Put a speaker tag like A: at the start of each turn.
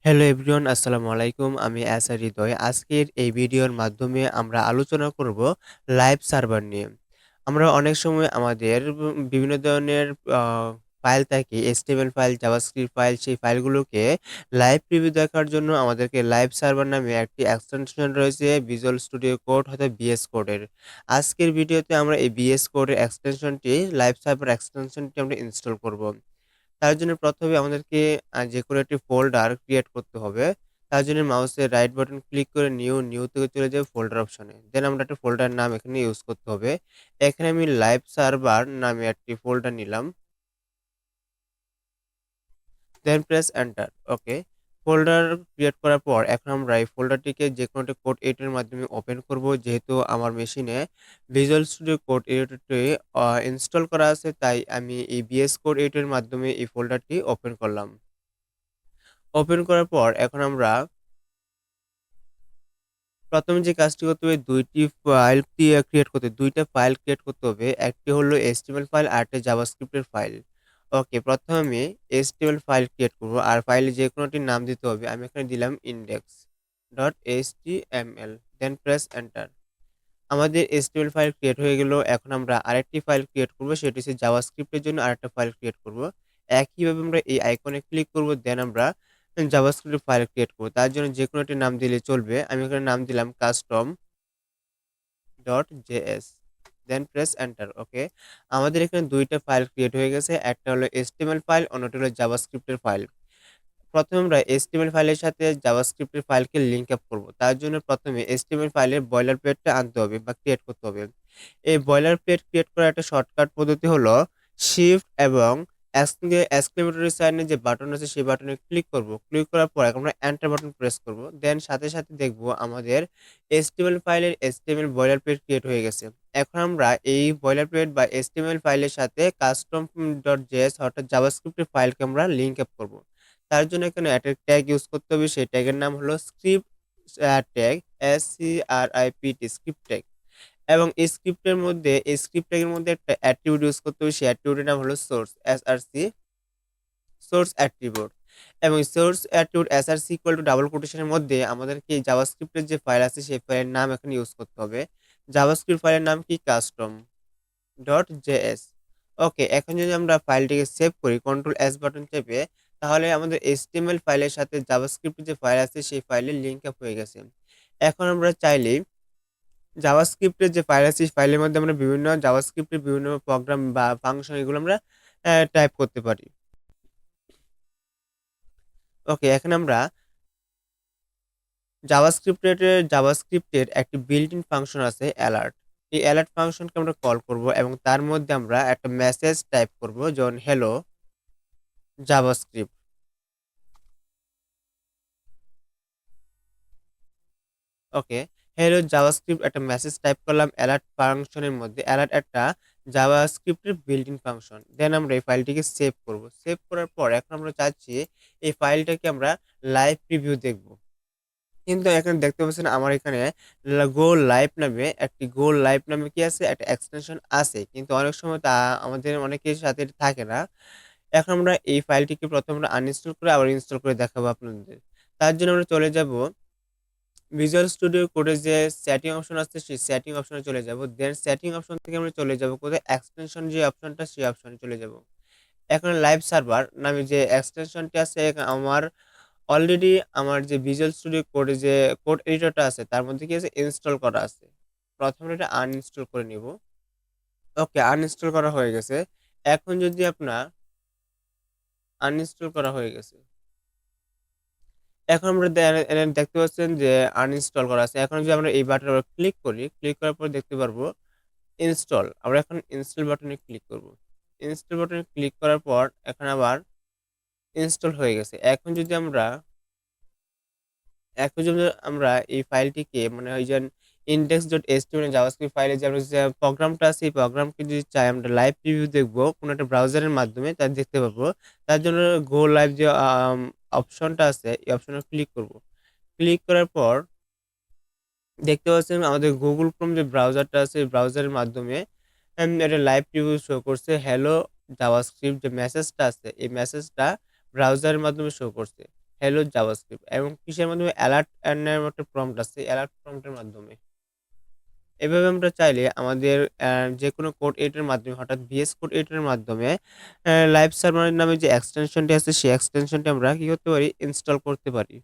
A: Hello everyone, আসসালামু আলাইকুম। আমি এসআর হৃদয়। আজকের এই ভিডিওর মাধ্যমে আমরা আলোচনা করব লাইভ সার্ভার নিয়ে। আমরা অনেক সময় আমাদের বিভিন্ন ধরনের আ ফাইল থাকে, HTML ফাইল, জাভাস্ক্রিপ্ট ফাইল। সেই ফাইলগুলোকে লাইভ প্রিভিউ দেখার জন্য আমাদেরকে লাইভ সার্ভার নামে একটি এক্সটেনশন রয়েছে ভিজুয়াল স্টুডিও কোড অর্থাৎ VS কোডের। আজকের ভিডিওতে আমরা এই VS কোডের এক্সটেনশনটি লাইভ সার্ভার এক্সটেনশনটি আমরা ইনস্টল করব। তার জন্য ১ম এ আমাদেরকে যেকোনো একটি ফোল্ডার ক্রিয়েট করতে হবে। তার জন্য মাউসের রাইট বাটন ক্লিক করে নিউ থেকে চলে যাবে ফোল্ডার অপশনে। দেন আমরা একটা ফোল্ডার নাম এখানে ইউজ করতে হবে। এখানে আমি লাইভ সার্ভার নামে একটি ফোল্ডার নিলাম। Then press enter. Okay. Folder create করার পর এখন আমরা এই ফোল্ডারটিকে যেকোনো একটা কোড এডিটরের মাধ্যমে ওপেন করব। যেহেতু আমার মেশিনে ভিজুয়াল স্টুডিও কোড এডিটরটি ইনস্টল করা আছে, তাই আমি এই VS কোড এডিটরের মাধ্যমে এই ফোল্ডারটি ওপেন করলাম। ওপেন করার পর এখন আমরা ১ম যে কাজটি করতে হবে ২ টি ফাইল ক্রিয়েট করতে ২ টা ফাইল ক্রিয়েট করতে হবে। একটি হলো HTML ফাইল, আরেকটা জাভাস্ক্রিপ্টের ফাইল। ওকে, ১ম আমি HTML ফাইল ক্রিয়েট করব। আর ফাইলে যেকোনোটির নাম দিতে হবে। আমি এখানে দিলাম index.html, দেন প্রেস এন্টার। আমাদের HTML ফাইল ক্রিয়েট হয়ে গেল। এখন আমরা আরেকটি ফাইল ক্রিয়েট করব। সেটি হচ্ছে জাভাস্ক্রিপ্টের জন্য আরেকটা ফাইল ক্রিয়েট করব। একইভাবে আমরা এই আইকনে ক্লিক করব। দেন আমরা জাভাস্ক্রিপ্ট ফাইল ক্রিয়েট করব। তার জন্য যেকোনো একটি নাম দিলে চলবে। আমি এখানে নাম দিলাম custom.js, দেন প্রেস এন্টার। ওকে। আমাদের এখানে ২ টা ফাইল ক্রিয়েট হয়ে গেছে। একটা হলো HTML ফাইল, অন্যটি হলো জাভাস্ক্রিপ্টের ফাইল। ১ম আমরা HTML ফাইলের সাথে জাভাস্ক্রিপ্টের ফাইলকে লিঙ্ক আপ করব। তার জন্য ১ম এ HTML ফাইলের বয়লার প্লেটটা আনতে হবে বা ক্রিয়েট করতে হবে। এই বয়লার প্লেট ক্রিয়েট করার একটা শর্টকাট পদ্ধতি হলো শিফট এবং এক্সক্লেমেটরি সাইন এর যে বাটন আছে সেই বাটনে ক্লিক করব। ক্লিক করার পর এখন আমরা এন্টার বাটন প্রেস করব। দেন সাথে দেখব আমাদের HTML ফাইলের HTML বয়লার প্লেট ক্রিয়েট হয়ে গেছে। এখন আমরা এই বয়লার প্লেট বা HTML ফাইলের সাথে custom.js অর্থাৎ জাভাস্ক্রিপ্টের ফাইলকে আমরা লিঙ্ক আপ করব। তার জন্য এখানে একটা ট্যাগ ইউজ করতে হবে। সেই ট্যাগের নাম হলো script tag, SCRIPT, script tag. এবং এই স্ক্রিপ্ট ট্যাগের মধ্যে একটা অ্যাট্রিবিউট ইউজ করতে হবে। সেই অ্যাট্রিবিউটের নাম হলো সোর্স, SRC, সোর্স অ্যাট্রিবিউট। এবং source attribute SRC equal to double কোটেশনের মধ্যে আমাদেরকে এই জাভাস্ক্রিপ্টের যে ফাইল আছে সেই ফাইলের নাম এখানে ইউজ করতে হবে। জাভাস্ক্রিপ্ট ফাইলের নাম কি? custom.js। ওকে, এখন যদি আমরা ফাইলটিকে সেভ করি কন্ট্রোল S বাটন চেপে, তাহলে আমাদের HTML ফাইলের সাথে জাভাস্ক্রিপ্ট যে ফাইল আছে সেই ফাইলের লিঙ্ক আপ হয়ে গেছে। এখন আমরা চাইলে জাভাস্ক্রিপ্টের যে ফাইল আছে, সেই ফাইলের মধ্যে আমরা বিভিন্ন জাভাস্ক্রিপ্টের বিভিন্ন প্রোগ্রাম বা ফাংশন এগুলো আমরা টাইপ করতে পারি। ওকে, এখন আমরা জাভাস্ক্রিপ্টের একটি বিল্ট ইন ফাংশন আছে অ্যালার্ট। এই অ্যালার্ট ফাংশনকে আমরা কল করব এবং তার মধ্যে আমরা একটা মেসেজ টাইপ করব, যেমন হ্যালো জাভাস্ক্রিপ্ট। ওকে, হ্যালো জাভাস্ক্রিপ্ট একটা মেসেজ টাইপ করলাম অ্যালার্ট ফাংশনের মধ্যে। অ্যালার্ট একটা জাভাস্ক্রিপ্টের বিল্ট ইন ফাংশন। দেন আমরা এই ফাইলটিকে সেভ করব। সেভ করার পর এখন আমরা চাচ্ছি এই ফাইলটাকে আমরা লাইভ প্রিভিউ দেখব। কিন্তু এখানে দেখতে পাচ্ছেন আমার এখানে গো লাইভ নামে কি আছে, একটা এক্সটেনশন আছে, কিন্তু অনেক সময় তা আমাদের অনেকের সাথে থাকে না। এখন আমরা এই ফাইলটিকে প্রথমে আমরা আনইনস্টল করে আবার ইনস্টল করে দেখাবো আপনাদের। তার জন্য আমরা চলে যাব ভিজুয়াল স্টুডিও কোডে যে সেটিং অপশন আছে সেই সেটিং অপশনে চলে যাব। দেন সেটিং অপশন থেকে আমরা চলে যাব কোথায়, এক্সটেনশন যে অপশনটা সেই অপশনে চলে যাব। এখন লাইভ সার্ভার নামে যে এক্সটেনশনটি আছে আমার অলরেডি আমার যে ভিজুয়াল স্টুডিও কোডে যে কোড এডিটরটা আছে তার মধ্যে কি আছে, ইনস্টল করা আছে। প্রথমে এটা আনইনস্টল করে নিব। ওকে, আনইনস্টল করা হয়ে গেছে। এখন যদি আপনার আনইনস্টল করা হয়ে গেছে, এখন আমরা দেখতে পাচ্ছেন যে আনইনস্টল করা আছে। এখন যদি আমরা এই বাটনের উপর ক্লিক করি, ক্লিক করার পর দেখতে পারবো ইনস্টল। আমরা এখন ইনস্টল বাটনে ক্লিক করব। ইনস্টল বাটনে ক্লিক করার পর এখন আবার ইনস্টল হয়ে গেছে। এখন যদি আমরা এই ফাইলটিকে মানে ওই যে index.html জাভাস্ক্রিপ্ট ফাইলে যে আমরা যে প্রোগ্রামটা আছে এই প্রোগ্রামকে যদি চাই আমরা লাইভ প্রিভিউ দেখবো কোনো একটা ব্রাউজারের মাধ্যমে তা দেখতে পাবো। তার জন্য গো লাইভ যে অপশনটা আছে এই অপশনে ক্লিক করব। ক্লিক করার পর দেখতে পাচ্ছেন আমাদের গুগল ক্রোম যে ব্রাউজারটা আছে এই ব্রাউজারের মাধ্যমে এটা লাইভ প্রিভিউ শো করছে। হ্যালো জাভাস্ক্রিপ্ট যে মেসেজটা আছে এই মেসেজটা ব্রাউজারের মাধ্যমে শো করছে। হ্যালো জাভাস্ক্রিপ্ট এবং কিসের মাধ্যমে অ্যালার্ট নামে একটা প্রম্পট আছে, অ্যালার্ট প্রম্পটের মাধ্যমে। এভাবে আমরা চাইলে আমাদের যেকোনো কোড এডিটরের মাধ্যমে হঠাৎ VS কোড এডিটরের মাধ্যমে লাইভ সার্ভার নামে যে এক্সটেনশনটি আছে সেই এক্সটেনশনটি আমরা কি করতে পারি ইনস্টল করতে পারি।